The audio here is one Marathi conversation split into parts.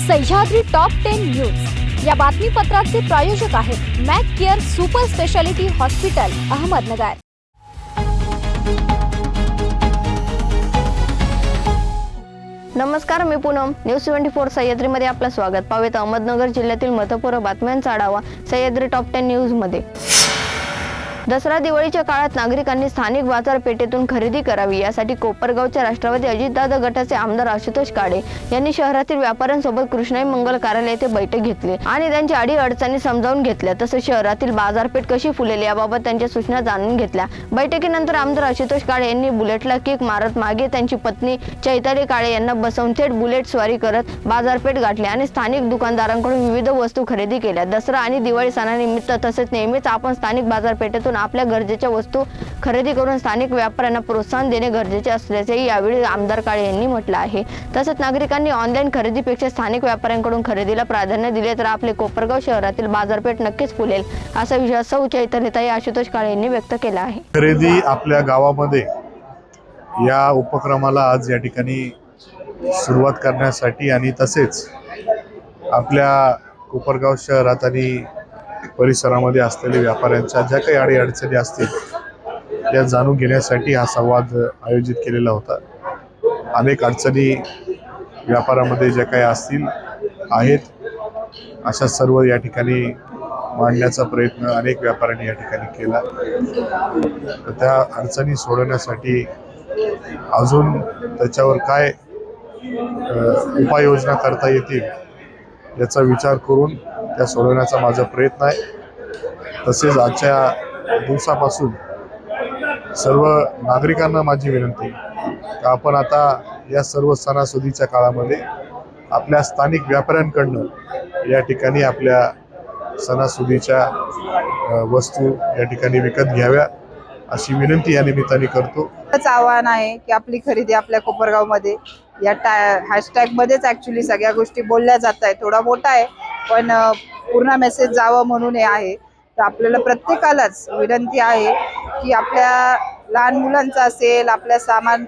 सह्याद्री टॉप 10 न्यूज या बातमीपत्राचे प्रायोजक आहेत Mac care super speciality hospital Ahmednagar. नमस्कार, मी पूनम न्यूज 24 सह्याद्रीमध्ये आपलं स्वागत। पाहूयात अहमदनगर जिल्ह्यातील महत्त्वपूर्ण बातम्यांचा आढावा सह्याद्री टॉप 10 न्यूज मध्ये। दसरा दिवाळीच्या काळात नागरिकांनी स्थानिक बाजारपेठेतून खरेदी करावी यासाठी कोपरगावच्या राष्ट्रवादी अजितदादा गटाचे आमदार आशुतोष काळे यांनी शहरातील व्यापाऱ्यांसोबत कृष्णाई मंगल कार्यालय येथे बैठक घेतली आणि त्यांच्या अडीअडचणी समजावून घेतल्या। तसेच शहरातील बाजारपेठ कशी फुलेल याबाबत त्यांच्या सूचना जाणून घेतल्या। बैठकीनंतर आमदार आशुतोष काळे यांनी बुलेटला किक मारत मागे त्यांची पत्नी चैताली काळे यांना बसवून थेट बुलेट स्वारी करत बाजारपेठ गाठली आणि स्थानिक दुकानदारांकडून विविध वस्तू खरेदी केल्या। दसरा आणि दिवाळी सणानिमित्त तसेच नेहमीच आपण स्थानिक बाजारपेठेतून आपल्या गरजेच्या वस्तू खरेदी करून स्थानिक व्यापाऱ्यांना प्रोत्साहन देणे गरजेचे असल्याचेही यावेळी आमदार काळे यांनी म्हटलं आहे। तसेच नागरिकांनी ऑनलाईन खरेदीपेक्षा स्थानिक व्यापाऱ्यांकडून खरेदीला प्राधान्य दिले तर आपले कोपरगाव शहरातील बाजारपेठ नक्कीच फुलेल असा विश्वास सौ चैतन्यताई आशुतोष काळे यांनी व्यक्त केला आहे। खरेदी आपल्या गावामध्ये या उपक्रमाला आज या ठिकाणी सुरुवात करण्यासाठी आणि तसेच आपल्या कोपरगाव शहरात आणि परिसरामध्ये असलेल्या व्यापाऱ्यांच्या ज्या काही अडीअडचणी असतील त्या जाणून घेण्यासाठी हा संवाद आयोजित केलेला होता। अनेक अडचणी व्यापारामध्ये ज्या काही असतील आहेत अशा सर्व या ठिकाणी मांडण्याचा प्रयत्न अनेक व्यापाऱ्यांनी या ठिकाणी केला। तर त्या अडचणी सोडवण्यासाठी अजून त्याच्यावर काय उपाययोजना करता येतील याचा विचार करून त्या सोडवण्याचा माझा प्रयत्न आहे। तसेच आजच्या दिवसापासून सर्व नागरिकांना माझी विनंती की आपण आता या सर्व सणासुदीच्या काळामध्ये आपल्या स्थानिक व्यापाऱ्यांकडनं या ठिकाणी आपल्या सणासुदीच्या वस्तू या ठिकाणी विकत घ्याव्या अशी विनंती या निमित्ताने करतो। आव्हान आहे की आपली खरेदी आपल्या कोपरगावमध्ये या हॅशटॅग मध्येच ऍक्च्युली सगळ्या गोष्टी बोलल्या जात आहेत। थोडा मोठा आहे पण पूर्ण मेसेज जावं म्हणून हे आहे। तर आपल्याला प्रत्येकालाच विनंती आहे की आपल्या लहान मुलांचं असेल, आपल्या सामान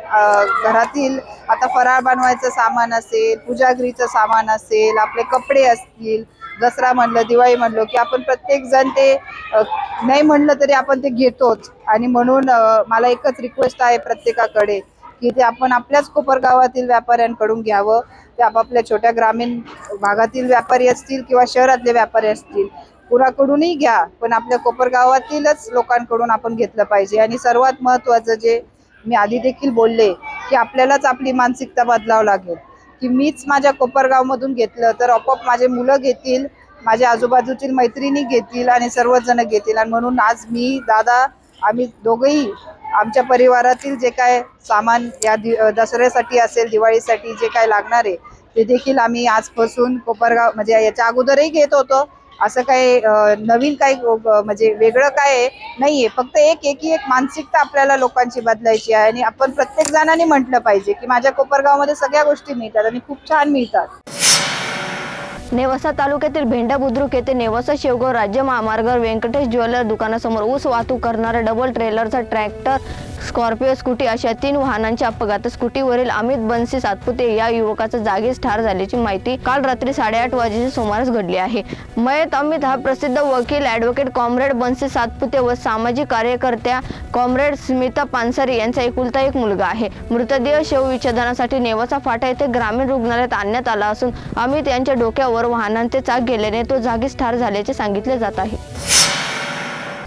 घरातील आता फराळ बनवायचं सामान असेल, पूजागृहीचं सामान असेल, आपले कपडे असतील, दसरा म्हणलं दिवाळी म्हणलं की आपण प्रत्येक जण ते नाही म्हणलं तरी आपण ते घेतोच। आणि म्हणून मला एकच रिक्वेस्ट आहे प्रत्येकाकडे की ते आपण आपल्याच कोपरगावातील व्यापाऱ्यांकडून घ्यावं। ते आपापल्या छोट्या ग्रामीण भागातील व्यापारी असतील किंवा शहरातले व्यापारी असतील, कुणाकडूनही घ्या पण आपल्या कोपरगावातीलच लोकांकडून आपण घेतलं पाहिजे। आणि सर्वात महत्त्वाचं जे मी आधी देखील बोलले की आपल्यालाच आपली मानसिकता बदलावं लागेल की मीच माझ्या कोपरगावमधून घेतलं तर आपोआप माझे मुलं घेतील, माझ्या आजूबाजूतील मैत्रिणी घेतील आणि सर्वच जण घेतील। आणि म्हणून आज मी दादा आम्ही दोघंही आमच्या परिवारातील जे काय सामान या दसऱ्यासाठी असेल, दिवाळीसाठी जे काय लागणार आहे ते देखील आम्ही आजपासून कोपरगाव म्हणजे याच्या अगोदरही घेत होतो। असं काही नवीन काही म्हणजे वेगळं काय नाहीये, फक्त एक मानसिकता आपल्याला लोकांची बदलायची आहे। आणि आपण प्रत्येक जणांनी म्हटलं पाहिजे की माझ्या कोपरगावमध्ये सगळ्या गोष्टी मिळतात आणि खूप छान मिळतात। नेवासा तालुक्यातील भेंडा बुद्रुक येथे नेवासा शेवगाव राज्य महामार्गावर व्यंकटेश ज्वेलर दुकानासमोर ऊस वाहतूक करणारा डबल ट्रेलरचा ट्रॅक्टर, स्कॉर्पिओ, स्कूटी अशा 3 वाहनांचे अपघात। स्कूटीवरील अमित बनसी सातपुते या युवकाचा जागीच ठार झाल्याची माहिती काल रात्री 8:30 वाजेच्या सुमारास घडली आहे। मयत अमित हा प्रसिद्ध वकील ॲडव्होकेट कॉम्रेड बनसी सातपुते व सामाजिक कार्यकर्त्या कॉम्रेड स्मिता पानसरे यांचा एकुलता एक मुलगा आहे। मृतदेह शवविच्छेदनासाठी नेवासा फाटा येथे ग्रामीण रुग्णालयात आणण्यात आला असून अमित यांच्या डोक्यावर वाहनांचे चाक गेल्याने तो जागीच ठार झाल्याचे सांगितले जात आहे।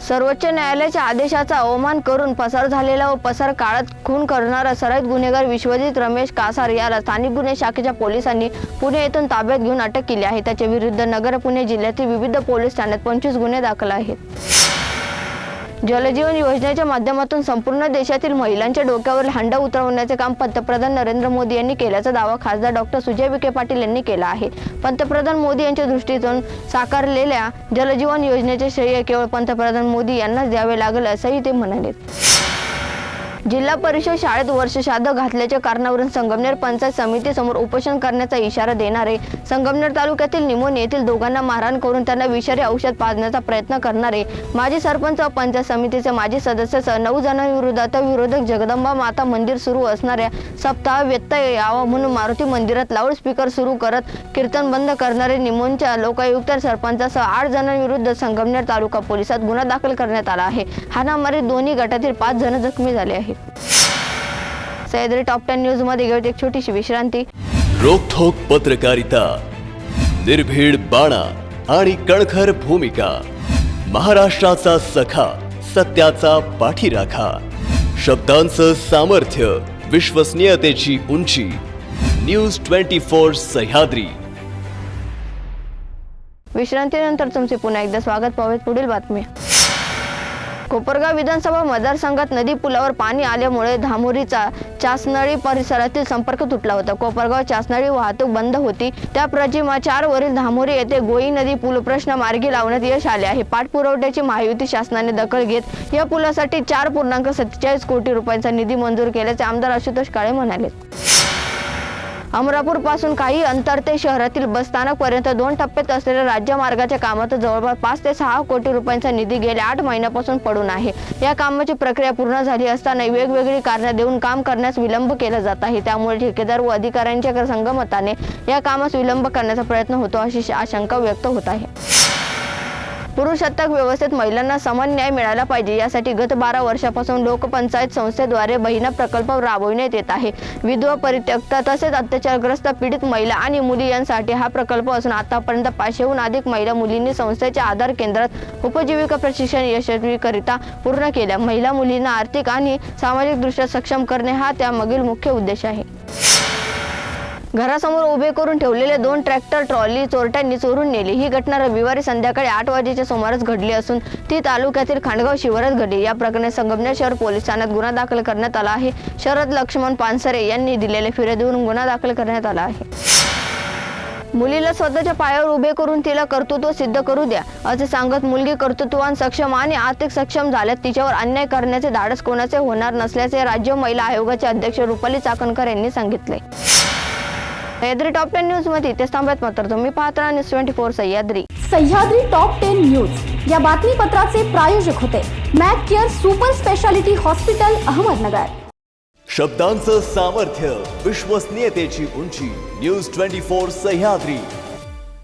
सर्वोच्च न्यायालयाच्या आदेशाचा अवमान करून पसार झालेला व पसार काळात खून करणारा सराईत गुन्हेगार विश्वजित रमेश कासार याला स्थानिक गुन्हे शाखेच्या पोलिसांनी पुणे येथून ताब्यात घेऊन अटक केली आहे। त्याच्या विरुद्ध नगर पुणे जिल्ह्यातील विविध पोलीस ठाण्यात 25 गुन्हे दाखल आहेत। जलजीवन योजनेच्या माध्यमातून संपूर्ण देशातील महिलांच्या डोक्यावर हंडा उतरवण्याचे काम पंतप्रधान नरेंद्र मोदी यांनी केल्याचा दावा खासदार डॉक्टर सुजय विखे पाटील यांनी केला आहे। पंतप्रधान मोदी यांच्या दृष्टीतून साकारलेल्या जलजीवन योजनेचे श्रेय केवळ पंतप्रधान मोदी यांनाच द्यावे लागेल असंही ते म्हणाले। जिल्हा परिषद शाळेत वर्षश्राद्ध घातल्याच्या कारणावरून संगमनेर पंचायत समितीसमोर उपोषण करण्याचा इशारा देणारे, संगमनेर तालुक्यातील निमोनी येथील दोघांना मारहाण करून त्यांना विषारी औषध पाजण्याचा प्रयत्न करणारे माजी सरपंच व पंचायत समितीचे माजी सदस्यासह 9 जणांविरोधात विरोधक जगदंबा माता मंदिर सुरू असणाऱ्या सप्ताह व्यत्यय यावा म्हणून मारुती मंदिरात लाऊडस्पीकर सुरू करत कीर्तन बंद करणारे निमोनच्या लोकायुक्त सरपंचासह 8 जणांविरुद्ध संगमनेर तालुका पोलिसात गुन्हा दाखल करण्यात आला आहे. हाणामारीत दोन्ही गटातील 5 जण जखमी झाले आहेत. सह्याद्री टॉप 10 न्यूज मध्ये घेऊन एक छोटीशी विश्रांती. रोखोक पत्रकारिता, निर्भीड बाणा आणि कणखर भूमिका, महाराष्ट्राचा सखा, सत्याचा पाठीराखा, शब्दांचं सामर्थ्य, विश्वसनीयतेची उंची. न्यूज 24 सह्याद्री. विश्रांतीनंतर तुमचे पुन्हा एकदा स्वागत. पाहूयात पुढील बातमी. कोपरगाव विधानसभा मतदारसंघात नदी पुलावर पाणी आल्यामुळे धामोरीचा चासनळी परिसरातील संपर्क तुटला होता. कोपरगाव चासनळी वाहतूक बंद होती. त्या प्रजिमा 4 वरील धामोरी येथे गोई नदी पूल प्रश्न मार्गी लावण्यात यश आले आहे. पाठपुरवठ्याची महायुती शासनाने दखल घेत या पुलासाठी 4.47 कोटी रुपयांचा निधी मंजूर केल्याचे आमदार आशुतोष काळे म्हणाले. अमरापूर पासून काही अंतर ते शहरातील बसस्थानक पर्यंत 2 टप्प्यात असलेल्या राज्य मार्गाच्या कामात जवळपास 5 ते 6 कोटी रुपयांचा निधी गेल्या 8 महिन्यापासून पडून आहे. या कामाची प्रक्रिया पूर्ण झाली असताना वेगवेगळी कारणे देऊन काम करण्यास विलंब केला जात आहे. त्यामुळे ठेकेदार व अधिकाऱ्यांच्या संगमताने या कामास विलंब करण्याचा प्रयत्न होतो अशी आशंका व्यक्त होत आहे. पुरुषसत्ताक व्यवस्थेत महिलांना समान न्याय मिळाला पाहिजे यासाठी गत 12 वर्षापासून लोकपंचायत संस्थेद्वारे बहिणा प्रकल्प राबविण्यात येत आहे. विधवा, परित्यक्त तसेच अत्याचारग्रस्त पीडित महिला आणि मुली यांसाठी हा प्रकल्प असून आतापर्यंत 500हून अधिक महिला मुलींनी संस्थेच्या आधार केंद्रात उपजीविका प्रशिक्षण यशस्वीकरित्या पूर्ण केल्या. महिला मुलींना आर्थिक आणि सामाजिकदृष्ट्या सक्षम करणे हा त्यामागील मुख्य उद्देश आहे. घरासमोर उभे करून ठेवलेले 2 ट्रॅक्टर ट्रॉली चोरट्यांनी चोरून नेली. ही घटना रविवारी संध्याकाळी 8 वाजेच्या सुमारास घडली असून ती तालुक्यातील खांडगाव शिवारात घडली. या प्रकरणी संगमनेर शहर पोलीस ठाण्यात गुन्हा दाखल करण्यात आला आहे. शरद लक्ष्मण पानसरे यांनी दिलेल्या फिर्यादीवरून गुन्हा दाखल करण्यात आला आहे. मुलीला स्वतःच्या पायावर उभे करून तिला कर्तृत्व सिद्ध करू द्या असे सांगत मुलगी कर्तृत्ववान, सक्षम आणि आर्थिक सक्षम झाल्यास तिच्यावर अन्याय करण्याचे धाडस कोणाचे होणार नसल्याचे राज्य महिला आयोगाचे अध्यक्ष रुपाली चाकणकर यांनी सांगितले. सह्याद्री टॉप 10 न्यूज मध्ये ते थांबत मात्र तुम्ही पाहत राहा news 24 Sahyadri. Sahyadri top 10 news या बातमीपत्राचे प्रायोजक होते Mac care super speciality hospital, Ahmednagar. शब्दांचं सामर्थ्य, विश्वसनीयतेची उंची. न्यूज 24 सह्याद्री.